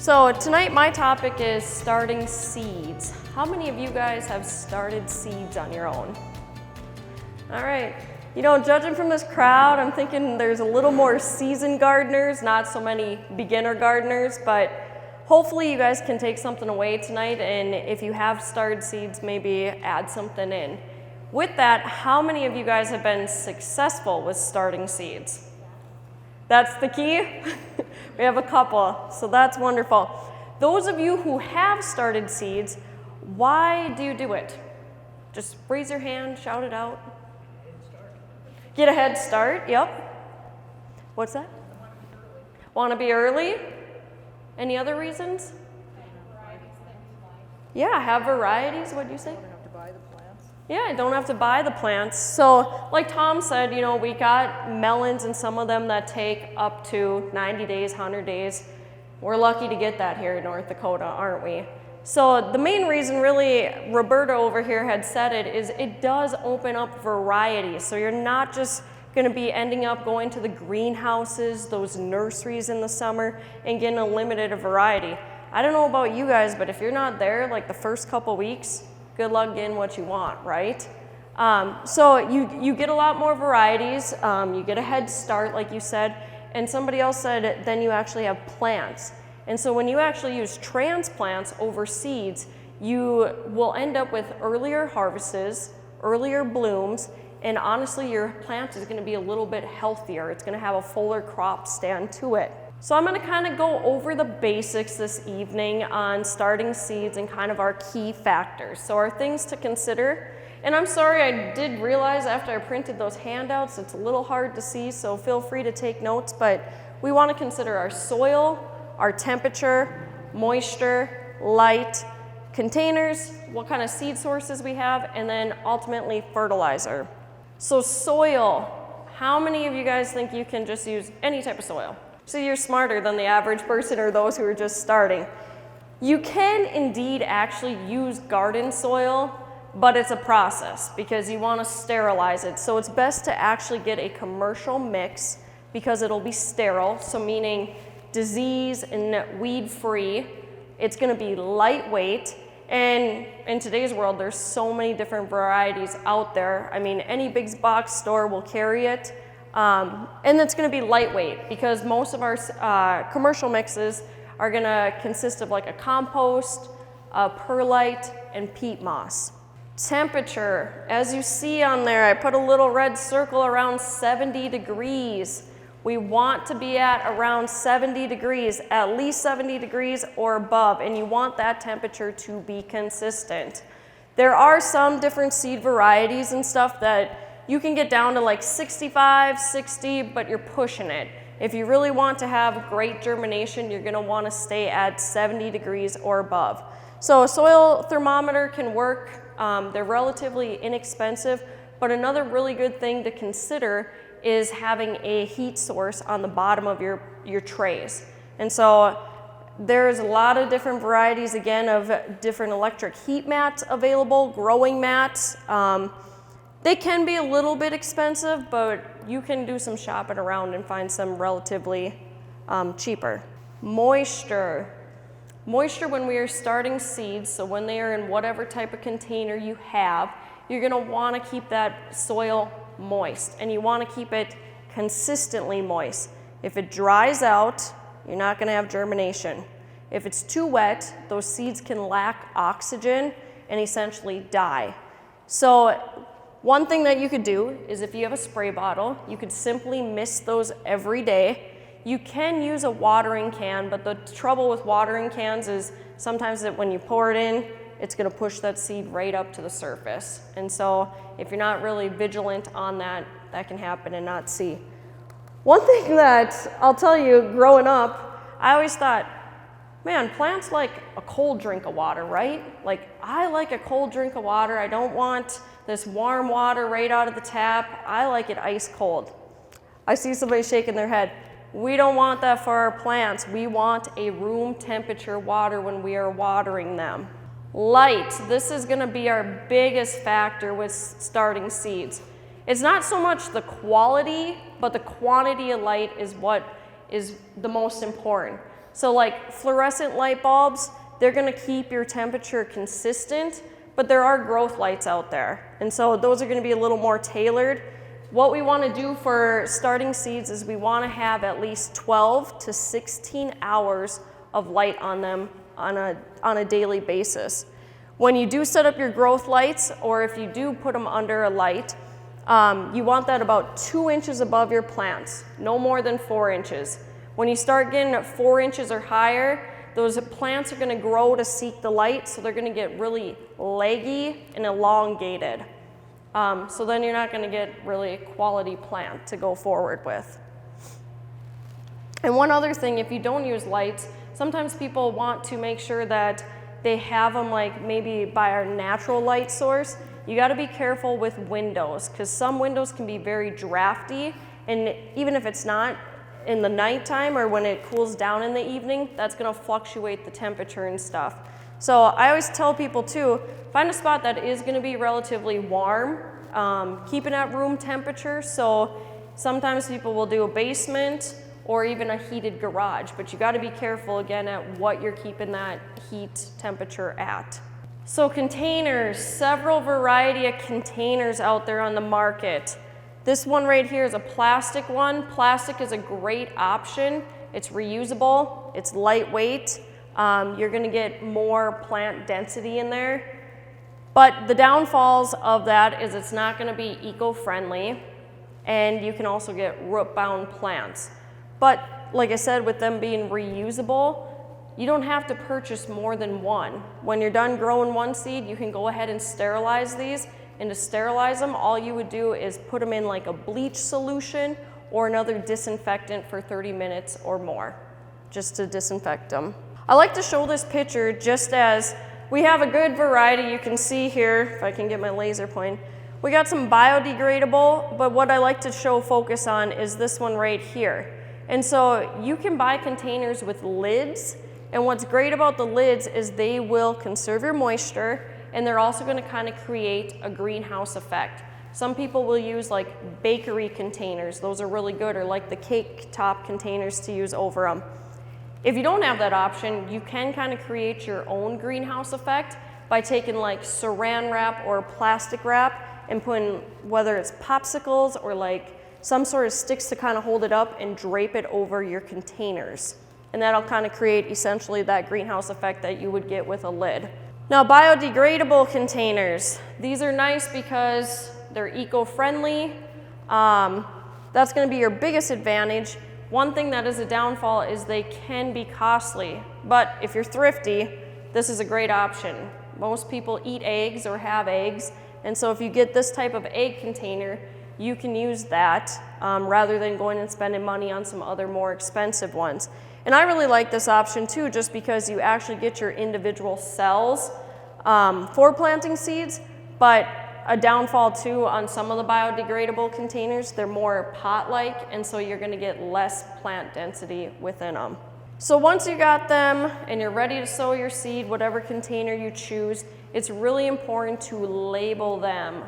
So tonight my topic is starting seeds. How many of you guys have started seeds on your own? All right, you know, judging from this crowd, I'm thinking there's a little more seasoned gardeners, not so many beginner gardeners, but hopefully you guys can take something away tonight, and if you have started seeds, maybe add something in. With that, how many of you guys have been successful with starting seeds? That's the key? We have a couple, so that's wonderful. Those of you who have started seeds, why do you do it? Just raise your hand, shout it out. Get a head start, yep. What's that? Want to be early? Any other reasons? Yeah, have varieties, what do you say? Don't have to buy the plants. Yeah, I don't have to buy the plants. So like Tom said, you know, we got melons and some of them that take up to 90 days, 100 days. We're lucky to get that here in North Dakota, aren't we? So the main reason really, Roberta over here had said it, is it does open up variety. So you're not just gonna be ending up going to the greenhouses, those nurseries in the summer, and getting a limited variety. I don't know about you guys, but if you're not there like the first couple weeks, good luck getting what you want, right? So you get a lot more varieties, you get a head start like you said, and somebody else said then you actually have plants. And so when you actually use transplants over seeds, you will end up with earlier harvests, earlier blooms, and honestly your plant is going to be a little bit healthier. It's going to have a fuller crop stand to it. So I'm going to kind of go over the basics this evening on starting seeds and kind of our key factors. So our things to consider, and I'm sorry, I did realize after I printed those handouts it's a little hard to see, so feel free to take notes, but we want to consider our soil, our temperature, moisture, light, containers, what kind of seed sources we have, and then ultimately fertilizer. So soil, how many of you guys think you can just use any type of soil? So you're smarter than the average person or those who are just starting. You can indeed actually use garden soil, but it's a process because you want to sterilize it. So it's best to actually get a commercial mix because it'll be sterile, so meaning disease and weed free. It's going to be lightweight, and in today's world there's so many different varieties out there. I mean, any big box store will carry it, and it's going to be lightweight because most of our commercial mixes are going to consist of like a compost, perlite, and peat moss. Temperature, as you see on there, I put a little red circle around 70 degrees. We want to be at around 70 degrees, at least 70 degrees or above, and you want that temperature to be consistent. There are some different seed varieties and stuff that you can get down to like 65, 60, but you're pushing it. If you really want to have great germination, you're gonna wanna stay at 70 degrees or above. So a soil thermometer can work. They're relatively inexpensive, but another really good thing to consider is having a heat source on the bottom of your trays. And so there's a lot of different varieties, again, of different electric heat mats available, growing mats. They can be a little bit expensive, but you can do some shopping around and find some relatively cheaper. Moisture. Moisture when we are starting seeds, so when they are in whatever type of container you have, you're gonna wanna keep that soil moist, and you want to keep it consistently moist. If it dries out, you're not going to have germination. If it's too wet, those seeds can lack oxygen and essentially die. So one thing that you could do is if you have a spray bottle, you could simply mist those every day. You can use a watering can, but the trouble with watering cans is sometimes when you pour it in, it's going to push that seed right up to the surface. And so if you're not really vigilant on that, that can happen and not see. One thing that I'll tell you, growing up, I always thought, man, plants like a cold drink of water, right? Like, I like a cold drink of water. I don't want this warm water right out of the tap. I like it ice cold. I see somebody shaking their head. We don't want that for our plants. We want a room temperature water when we are watering them. Light, this is going to be our biggest factor with starting seeds. It's not so much the quality, but the quantity of light is what is the most important. So like fluorescent light bulbs, they're gonna keep your temperature consistent, but there are growth lights out there. And so those are gonna be a little more tailored. What we wanna do for starting seeds is we wanna have at least 12 to 16 hours of light on them on a daily basis. When you do set up your growth lights, or if you do put them under a light, you want that about 2 inches above your plants, no more than 4 inches. When you start getting at 4 inches or higher, those plants are gonna grow to seek the light, so they're gonna get really leggy and elongated. So then you're not gonna get really a quality plant to go forward with. And one other thing, if you don't use lights, sometimes people want to make sure that they have them like maybe by our natural light source. You gotta be careful with windows, because some windows can be very drafty, and even if it's not in the nighttime or when it cools down in the evening, that's gonna fluctuate the temperature and stuff. So I always tell people too, find a spot that is gonna be relatively warm, keep it at room temperature. So sometimes people will do a basement or even a heated garage, but you gotta be careful again at what you're keeping that heat temperature at. So containers, several variety of containers out there on the market. This one right here is a plastic one. Plastic is a great option. It's reusable, it's lightweight. You're gonna get more plant density in there. But the downfalls of that is it's not gonna be eco-friendly, and you can also get root-bound plants. But like I said, with them being reusable, you don't have to purchase more than one. When you're done growing one seed, you can go ahead and sterilize these. And to sterilize them, all you would do is put them in like a bleach solution or another disinfectant for 30 minutes or more, just to disinfect them. I like to show this picture just as we have a good variety. You can see here, if I can get my laser point, we got some biodegradable, but what I like to focus on is this one right here. And so you can buy containers with lids, and what's great about the lids is they will conserve your moisture, and they're also gonna kind of create a greenhouse effect. Some people will use like bakery containers. Those are really good, or like the cake top containers to use over them. If you don't have that option, you can kind of create your own greenhouse effect by taking like saran wrap or plastic wrap and putting, whether it's popsicles or like some sort of sticks to kind of hold it up and drape it over your containers. And that'll kind of create essentially that greenhouse effect that you would get with a lid. Now, biodegradable containers. These are nice because they're eco-friendly. That's gonna be your biggest advantage. One thing that is a downfall is they can be costly, but if you're thrifty, this is a great option. Most people eat eggs or have eggs, and so if you get this type of egg container, you can use that rather than going and spending money on some other more expensive ones. And I really like this option too, just because you actually get your individual cells for planting seeds, but a downfall too on some of the biodegradable containers, they're more pot-like, and so you're gonna get less plant density within them. So once you got them and you're ready to sow your seed, whatever container you choose, it's really important to label them.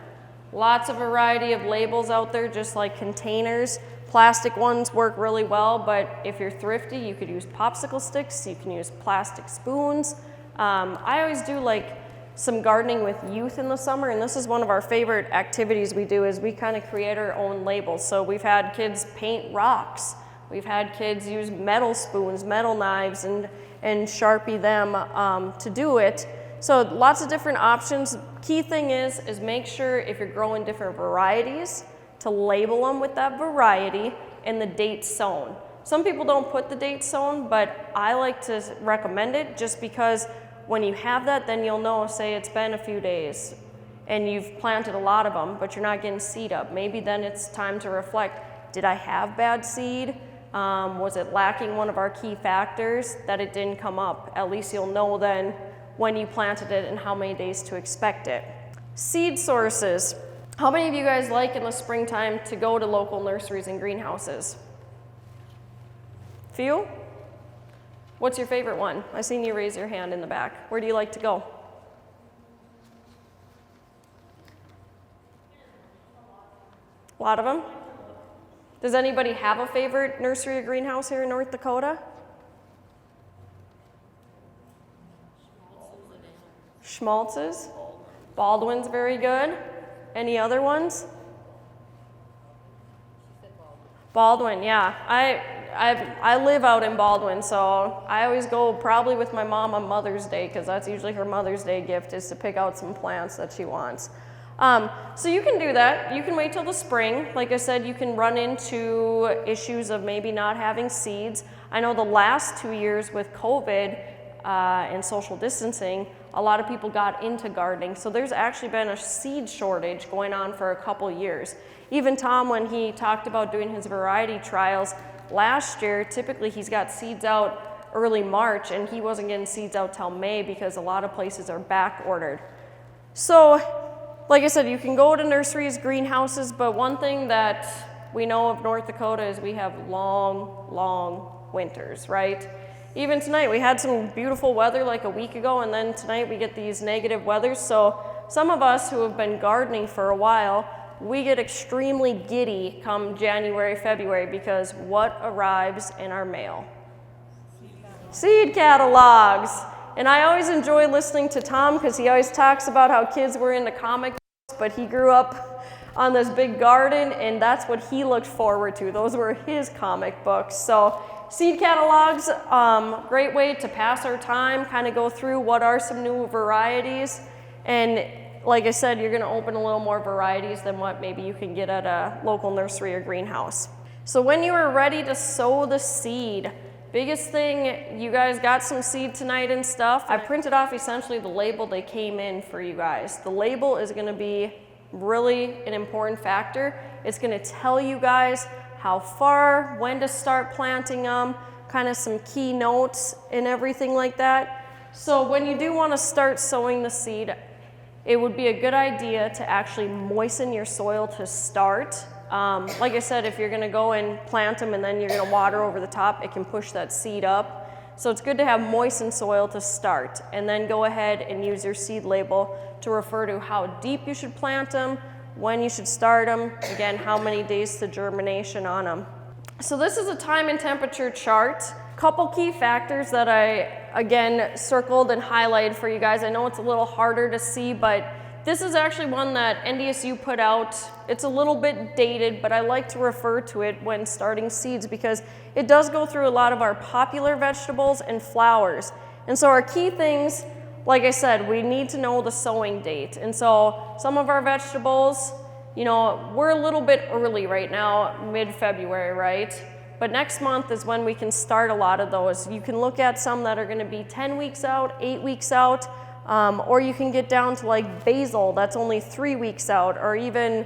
Lots of variety of labels out there, just like containers. Plastic ones work really well, but if you're thrifty, you could use popsicle sticks, you can use plastic spoons. I always do like some gardening with youth in the summer, and this is one of our favorite activities we do, is we kind of create our own labels. So we've had kids paint rocks, we've had kids use metal spoons, metal knives, and Sharpie them to do it. So lots of different options. Key thing is make sure if you're growing different varieties to label them with that variety and the date sown. Some people don't put the date sown, but I like to recommend it just because when you have that, then you'll know, say it's been a few days and you've planted a lot of them, but you're not getting seed up. Maybe then it's time to reflect, did I have bad seed? Was it lacking one of our key factors that it didn't come up? At least you'll know then when you planted it and how many days to expect it. Seed sources. How many of you guys like in the springtime to go to local nurseries and greenhouses? Few? What's your favorite one? I seen you raise your hand in the back. Where do you like to go? A lot of them? Does anybody have a favorite nursery or greenhouse here in North Dakota? Schmaltz's. Baldwin's very good. Any other ones? Baldwin, yeah. I live out in Baldwin, so I always go probably with my mom on Mother's Day because that's usually her Mother's Day gift is to pick out some plants that she wants. So you can do that. You can wait till the spring. Like I said, you can run into issues of maybe not having seeds. I know the last 2 years with COVID and social distancing, a lot of people got into gardening. So there's actually been a seed shortage going on for a couple years. Even Tom, when he talked about doing his variety trials last year, typically he's got seeds out early March and he wasn't getting seeds out till May because a lot of places are back ordered. So, like I said, you can go to nurseries, greenhouses, but one thing that we know of North Dakota is we have long winters, right? Even tonight, we had some beautiful weather like a week ago, and then tonight we get these negative weathers. So some of us who have been gardening for a while, we get extremely giddy come January, February, because what arrives in our mail? Seed catalogs. And I always enjoy listening to Tom because he always talks about how kids were into comic books, but he grew up on this big garden, and that's what he looked forward to. Those were his comic books. So seed catalogs, great way to pass our time, kind of go through what are some new varieties. And like I said, you're going to open a little more varieties than what maybe you can get at a local nursery or greenhouse. So when you are ready to sow the seed, biggest thing, you guys got some seed tonight and stuff. I printed off essentially the label they came in for you guys. The label is going to be really an important factor. It's going to tell you guys how far, when to start planting them, kind of some key notes and everything like that. So when you do want to start sowing the seed, it would be a good idea to actually moisten your soil to start. Like I said, if you're going to go and plant them and then you're going to water over the top, it can push that seed up. So it's good to have moistened soil to start, and then go ahead and use your seed label to refer to how deep you should plant them, when you should start them, again, how many days to germination on them. So this is a time and temperature chart. Couple key factors that I, again, circled and highlighted for you guys. I know it's a little harder to see, but this is actually one that NDSU put out. It's a little bit dated, but I like to refer to it when starting seeds because it does go through a lot of our popular vegetables and flowers. And so our key things, like I said, we need to know the sowing date. And so some of our vegetables, you know, we're a little bit early right now, mid-February, right? But next month is when we can start a lot of those. You can look at some that are going to be 10 weeks out, 8 weeks out, or you can get down to like basil, that's only 3 weeks out, or even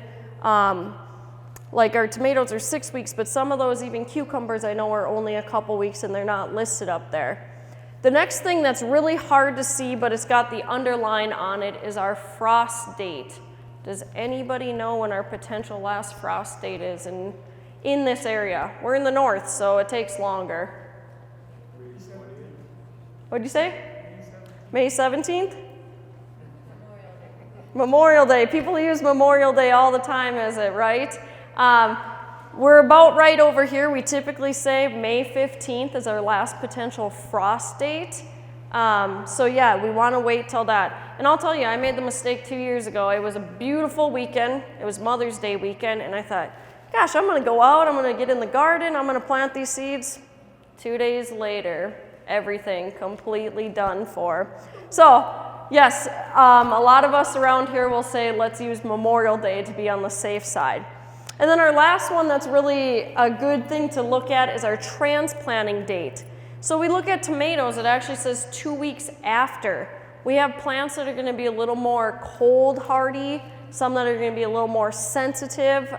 like our tomatoes are 6 weeks, but some of those, even cucumbers, I know are only a couple weeks and they're not listed up there. The next thing that's really hard to see, but it's got the underline on it, is our frost date. Does anybody know when our potential last frost date is in this area? We're in the north, so it takes longer. What'd you say? May 17th? Memorial Day. People use Memorial Day all the time as it, right? We're about right over here. We typically say May 15th is our last potential frost date. So yeah, we want to wait till that. And I'll tell you, I made the mistake 2 years ago. It was a beautiful weekend. It was Mother's Day weekend, and I thought, gosh, I'm going to go out, I'm going to get in the garden, I'm going to plant these seeds. 2 days later, everything completely done for. So yes, a lot of us around here will say, let's use Memorial Day to be on the safe side. And then our last one that's really a good thing to look at is our transplanting date. So we look at tomatoes, it actually says 2 weeks after. We have plants that are going to be a little more cold hardy, some that are going to be a little more sensitive.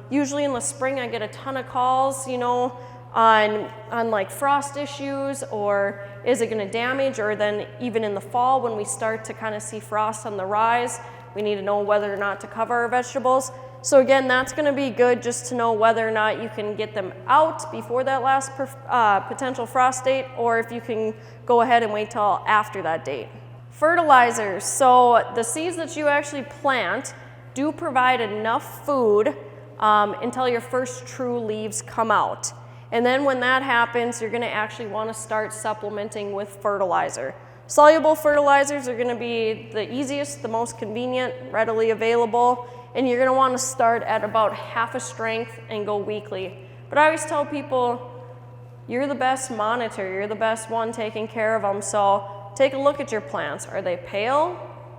Usually in the spring I get a ton of calls, you know, on like frost issues, or is it going to damage, or then even in the fall when we start to kind of see frost on the rise, we need to know whether or not to cover our vegetables. So again, that's going to be good just to know whether or not you can get them out before that last potential frost date, or if you can go ahead and wait till after that date. Fertilizers. So the seeds that you actually plant do provide enough food until your first true leaves come out. And then when that happens, you're going to actually want to start supplementing with fertilizer. Soluble fertilizers are gonna be the easiest, the most convenient, readily available, and you're gonna wanna start at about half a strength and go weekly. But I always tell people, you're the best monitor, you're the best one taking care of them, so take a look at your plants. Are they pale?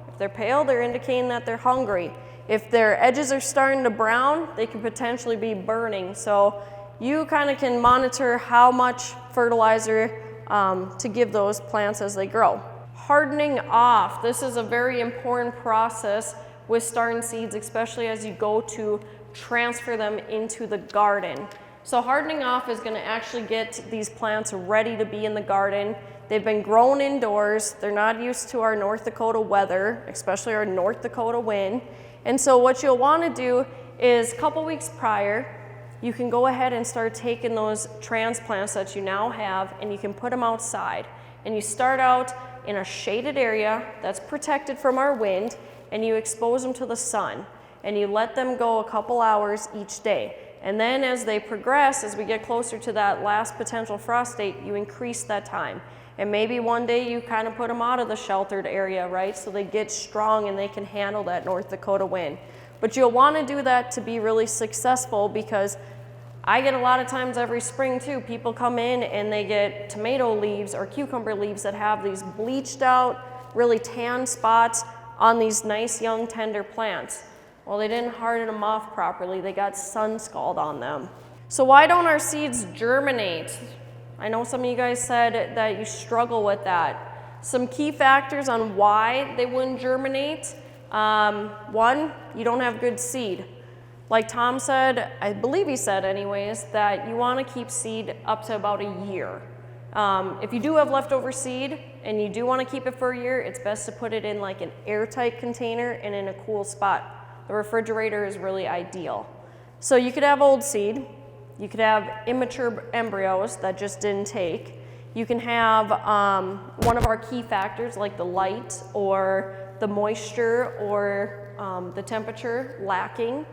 If they're pale, they're indicating that they're hungry. If their edges are starting to brown, they could potentially be burning. So you kind of can monitor how much fertilizer to give those plants as they grow. Hardening off. This is a very important process with starting seeds, especially as you go to transfer them into the garden. So hardening off is going to actually get these plants ready to be in the garden. They've been grown indoors. They're not used to our North Dakota weather, especially our North Dakota wind. And so what you'll want to do is a couple weeks prior, you can go ahead and start taking those transplants that you now have and you can put them outside. And you start out in a shaded area that's protected from our wind and you expose them to the sun and you let them go a couple hours each day. And then as they progress, as we get closer to that last potential frost date, you increase that time. And maybe one day you kind of put them out of the sheltered area, right? So they get strong and they can handle that North Dakota wind. But you'll want to do that to be really successful, because I get a lot of times every spring too, people come in and they get tomato leaves or cucumber leaves that have these bleached out, really tan spots on these nice young tender plants. Well, they didn't harden them off properly. They got sun scald on them. So why don't our seeds germinate? I know some of you guys said that you struggle with that. Some key factors on why they wouldn't germinate. One, you don't have good seed. Like Tom said, I believe he said anyways, that you want to keep seed up to about a year. If you do have leftover seed and you do want to keep it for a year, it's best to put it in like an airtight container and in a cool spot. The refrigerator is really ideal. So you could have old seed, you could have immature embryos that just didn't take. You can have one of our key factors like the light or the moisture or the temperature lacking.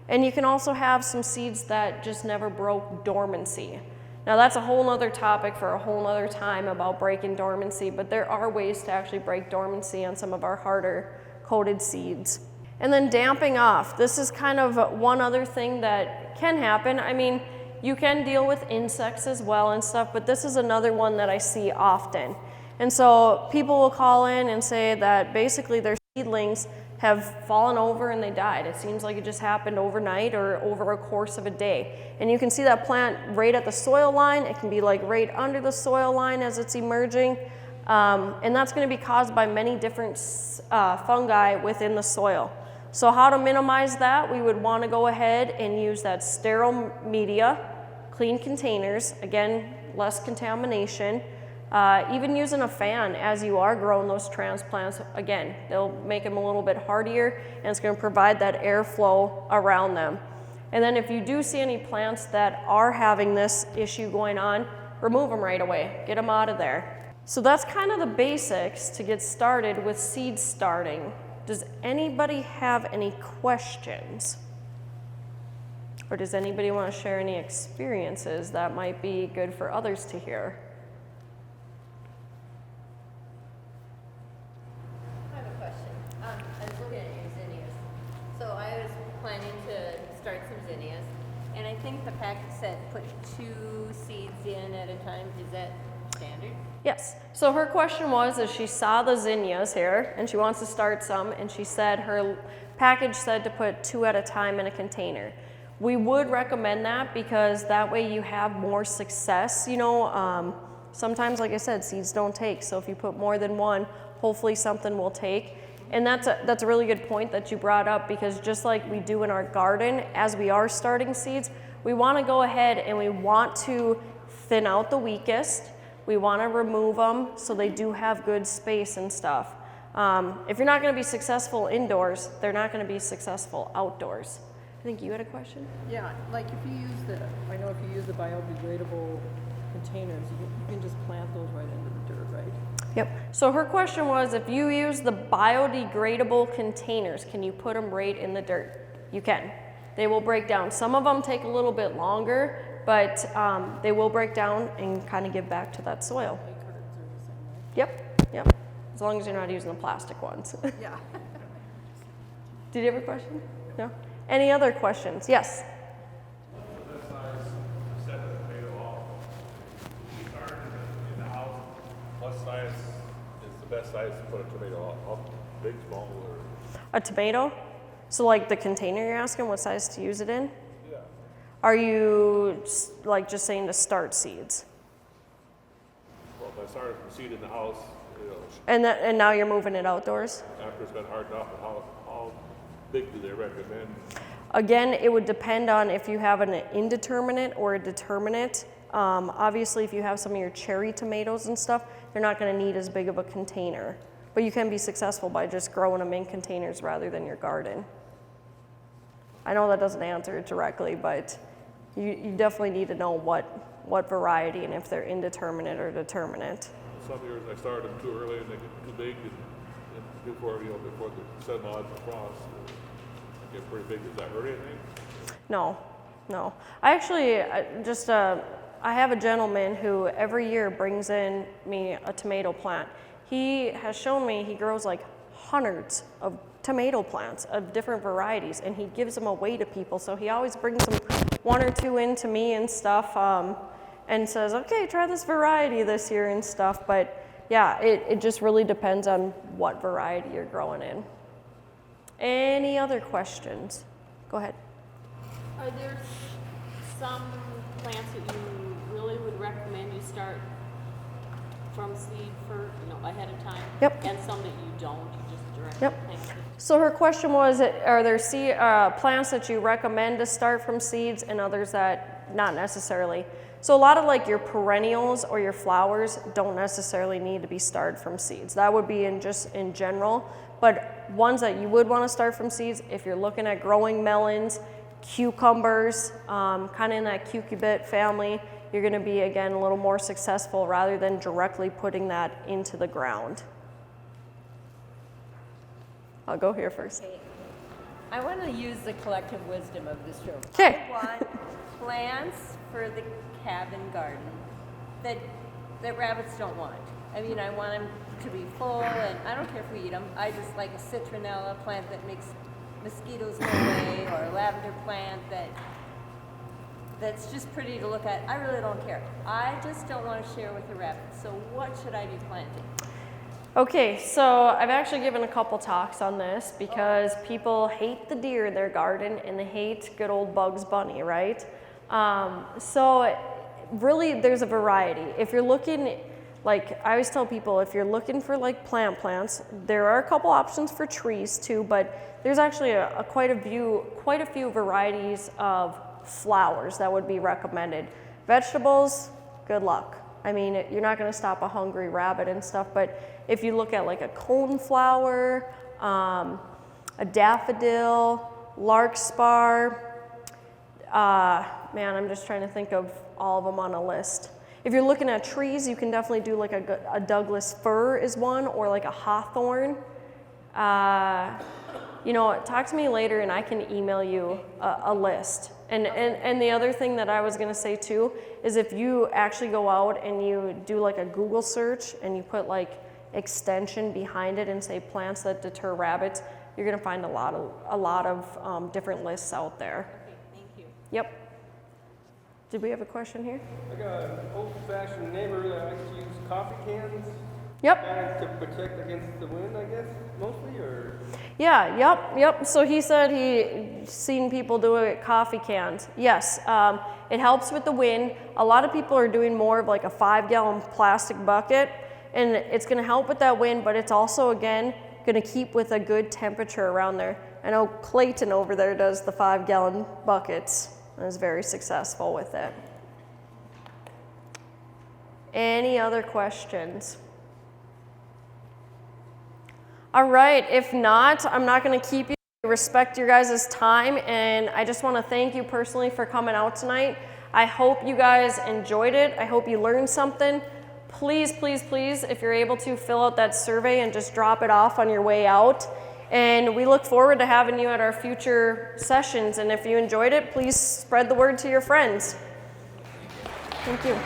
And you can also have some seeds that just never broke dormancy. Now that's a whole nother topic for a whole nother time about breaking dormancy, but there are ways to actually break dormancy on some of our harder coated seeds. And then damping off. This is kind of one other thing that can happen. I mean, you can deal with insects as well and stuff, but this is another one that I see often. And so people will call in and say that basically their seedlings have fallen over and they died. It seems like it just happened overnight or over a course of a day. And you can see that plant right at the soil line. It can be like right under the soil line as it's emerging. And that's going to be caused by many different fungi within the soil. So how to minimize that? We would want to go ahead and use that sterile media, clean containers, again, less contamination. Even using a fan as you are growing those transplants, again, they'll make them a little bit hardier and it's going to provide that airflow around them. And then if you do see any plants that are having this issue going on, remove them right away, get them out of there. So that's kind of the basics to get started with seed starting. Does anybody have any questions? Or does anybody want to share any experiences that might be good for others to hear? I have a question. I was looking at your zinnias. So I was planning to start some zinnias, and I think the packet said put 2 seeds in at a time. Is that standard? Yes. So her question was, is she saw the zinnias here and she wants to start some, and she said her package said to put 2 at a time in a container. We would recommend that because that way you have more success. You know, sometimes, like I said, seeds don't take. So if you put more than one, hopefully something will take. And that's a really good point that you brought up, because just like we do in our garden, as we are starting seeds, we want to go ahead and we want to thin out the weakest. We want to remove them so they do have good space and stuff. If you're not going to be successful indoors, they're not going to be successful outdoors. I think you had a question? Yeah, like if you use I know if you use the biodegradable containers, you can just plant those right into the dirt, right? Yep. So her question was, if you use the biodegradable containers, can you put them right in the dirt? You can. They will break down. Some of them take a little bit longer, but they will break down and kind of give back to that soil. Egg cartons are the same, right? Yep. Yep. As long as you're not using the plastic ones. Yeah. Did you have a question? No? Any other questions? Yes? That size, set the tomato off. You start in the house, what size is the best size to put a tomato off? Big, small, or? A tomato? So like the container you're asking what size to use it in? Yeah. Are you like just saying to start seeds? Well, if I started from seed in the house, you know, And now you're moving it outdoors? after it's been hardened up, how big do they recommend? Again, it would depend on if you have an indeterminate or a determinate. Obviously, if you have some of your cherry tomatoes and stuff, they're not going to need as big of a container. But you can be successful by just growing them in containers rather than your garden. I know that doesn't answer it directly, but you definitely need to know what variety and if they're indeterminate or determinate. Some years I started them too early and they get too big, and before the sun odds and frost, they get pretty big. Does that hurt anything? No. I actually I have a gentleman who every year brings in me a tomato plant. He has shown me he grows like hundreds of tomato plants of different varieties, and he gives them away to people. So he always brings them one or two in to me and stuff, and says, okay, try this variety this year and stuff. But yeah, it just really depends on what variety you're growing in. Any other questions? Go ahead. Are there some plants that you really would recommend you start from seed for, ahead of time? Yep. And some that you don't, you just directly Yep. plant it? So her question was, are there plants that you recommend to start from seeds and others that not necessarily? So a lot of like your perennials or your flowers don't necessarily need to be started from seeds. That would be in general, but ones that you would want to start from seeds, if you're looking at growing melons, cucumbers, kind of in that cucurbit family, you're going to be, again, a little more successful rather than directly putting that into the ground. I'll go here first. Okay. I want to use the collective wisdom of this room. Okay. I want plants for the cabin garden that rabbits don't want. I mean, I want them to be full, and I don't care if we eat them. I just like a citronella plant that makes mosquitoes go away, or a lavender plant that's just pretty to look at. I really don't care. I just don't want to share with the rabbits. So what should I be planting? Okay, so I've actually given a couple talks on this because people hate the deer in their garden and they hate good old Bugs Bunny, right? So really there's a variety. If you're looking, like I always tell people, if you're looking for like plants, there are a couple options for trees too, but there's actually quite a few varieties of flowers that would be recommended. Vegetables, good luck. I mean, you're not going to stop a hungry rabbit and stuff, but if you look at like a coneflower, a daffodil, larkspur, man, I'm just trying to think of all of them on a list. If you're looking at trees, you can definitely do like a Douglas fir is one, or like a hawthorn. Talk to me later and I can email you a list. And the other thing that I was going to say too is if you actually go out and you do like a Google search and you put like extension behind it and say plants that deter rabbits, you're going to find a lot of different lists out there. Okay, thank you. Yep. Did we have a question here? I got an old-fashioned neighbor that likes to use coffee cans. Yep. To protect against the wind, I guess, mostly, or? Yeah, yep. So he said he's seen people do it with coffee cans. Yes, it helps with the wind. A lot of people are doing more of like a 5-gallon plastic bucket, and it's gonna help with that wind, but it's also, again, gonna keep with a good temperature around there. I know Clayton over there does the 5-gallon buckets and is very successful with it. Any other questions? All right, if not, I'm not going to keep you. I respect your guys' time, and I just want to thank you personally for coming out tonight. I hope you guys enjoyed it. I hope you learned something. Please, please, please, if you're able to, fill out that survey and just drop it off on your way out. And we look forward to having you at our future sessions. And if you enjoyed it, please spread the word to your friends. Thank you.